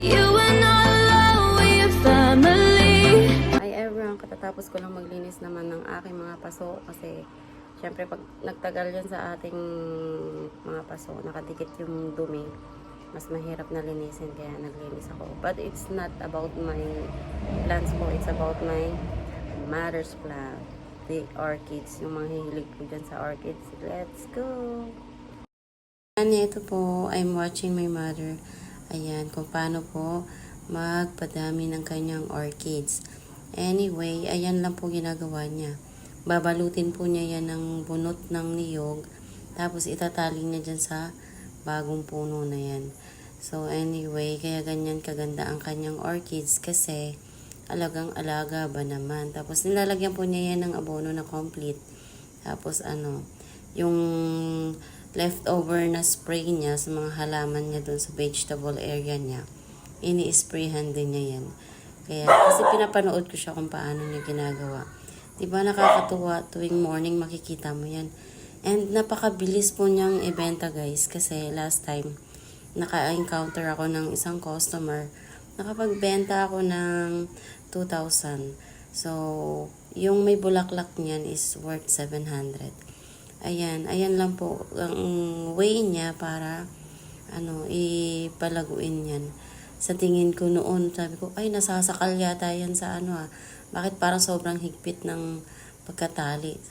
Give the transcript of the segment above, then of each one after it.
You are not alone with your family. Ay, everyone, katatapos ko lang maglinis naman ng aking mga paso kasi syempre pag nagtagal yan sa ating mga paso, nakadikit yung dumi, mas mahirap na linisin kaya naglinis ako. But it's not about my plants po, it's about my mother's plant, the orchids, yung mga hihilig po dyan sa orchids. Let's go! Ito po, I'm watching my mother. Ayan, kung paano po magpadami ng kanyang orchids. Anyway, ayan lang po ginagawa niya. Babalutin po niya yan ng bunot ng niyog. Tapos itatali niya dyan sa bagong puno na yan. So anyway, kaya ganyan kaganda ang kanyang orchids kasi alagang-alaga ba naman. Tapos nilalagyan po niya yan ng abono na complete. Tapos yung leftover na spray niya sa mga halaman niya dun sa vegetable area niya, ini-sprayhan din niya yan. Kaya, kasi pinapanood ko siya kung paano niya ginagawa. Diba nakakatuwa, tuwing morning makikita mo yan. And napakabilis po niyang ibenta guys, kasi last time, naka-encounter ako ng isang customer, nakapagbenta ako ng 2,000. So, yung may bulaklak niyan is worth 700. Ayan lang po ang way niya para ipalaguin yan. Sa tingin ko noon, sabi ko, ay nasasakal yata yan sa bakit parang sobrang higpit ng pagkatali,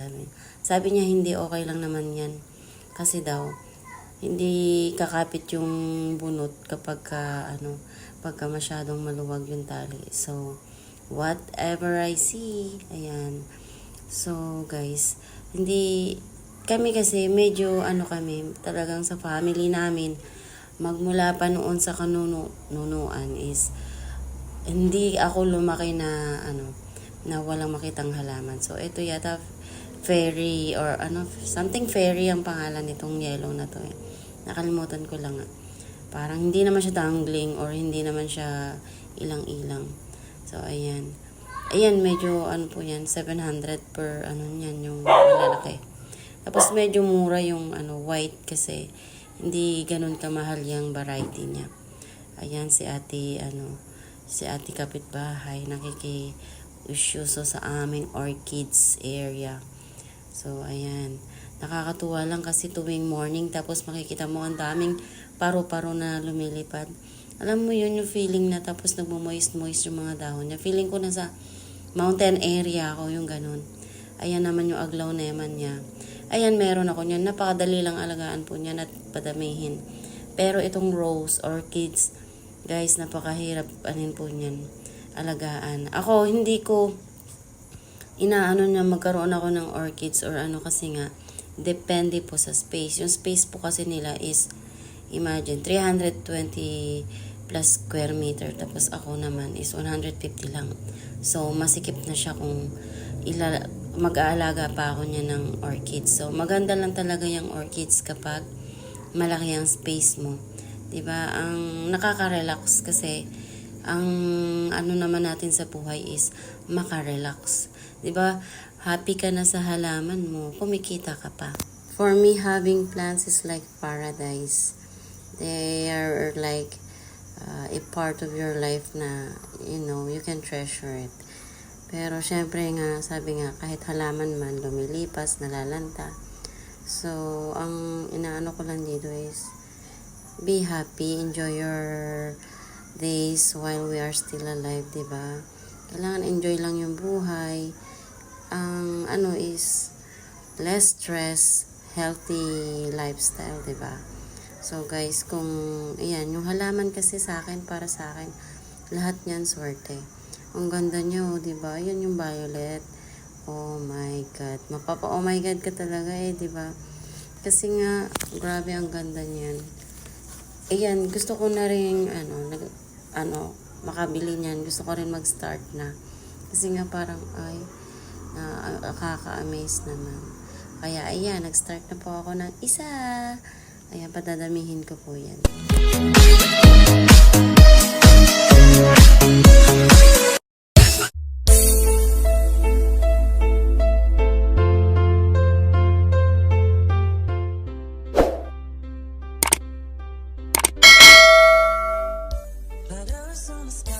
sabi niya hindi, okay lang naman yan. Kasi daw, hindi kakapit yung bunot kapag pagka masyadong maluwag yung tali. So, whatever I see, ayan. So, guys, kami kasi medyo kami talagang sa family namin magmula pa noon sa kanunuan is hindi ako lumaki na na walang makitang halaman. So ito yata fairy or something fairy ang pangalan nitong yellow na to. Nakalimutan ko lang. Parang hindi naman siya dangling or hindi naman siya ilang-ilang. So ayan. Ayan medyo po yan 700 per niyan yung lalaki. Tapos medyo mura yung white kasi hindi ganun kamahal yung variety niya. Ayan si ate kapitbahay nakikiusyuso sa aming orchids area. So ayan, nakakatuwa lang kasi tuwing morning tapos makikita mo ang daming paro-paro na lumilipad. Alam mo yun yung feeling na tapos nagmo-moist-moist yung mga dahon niya. Feeling ko na sa mountain area ako yung ganun. Ayan naman yung aglaw naman niya. Ayan, meron ako niyan. Napakadali lang alagaan po niyan at padamihin. Pero itong rose, orchids, guys, napakahirap po niyan alagaan. Ako, hindi ko niya magkaroon ako ng orchids or kasi nga, depende po sa space. Yung space po kasi nila is, imagine, 320 plus square meter. Tapos ako naman is 150 lang. So, masikip na siya kung mag-aalaga pa ako niya ng orchids. So, maganda lang talaga yung orchids kapag malaki ang space mo. 'Di ba? Ang nakaka-relax kasi ang naman natin sa buhay is maka-relax. 'Di ba? Happy ka na sa halaman mo, kumikita ka pa. For me, having plants is like paradise. They are like a part of your life na you can treasure it. Pero syempre nga, sabi nga, kahit halaman man, lumilipas, nalalanta. So, ang inaano ko lang dito is, be happy, enjoy your days while we are still alive, diba? Kailangan enjoy lang yung buhay. Ang is, less stress, healthy lifestyle, diba? So guys, kung, yung halaman kasi sa akin, para sa akin, lahat niyan swerte. Ang ganda niyo, di ba? Yan yung violet. Oh my God. Oh my God ka talaga di ba? Kasi nga, grabe ang ganda niyan. Ayan, gusto ko na rin, makabili niyan. Gusto ko rin mag-start na. Kasi nga parang, nakaka-amaze naman. Kaya, ayan, nag-start na po ako ng isa. Ayan, padadamihin ko po yan. stars on the sky.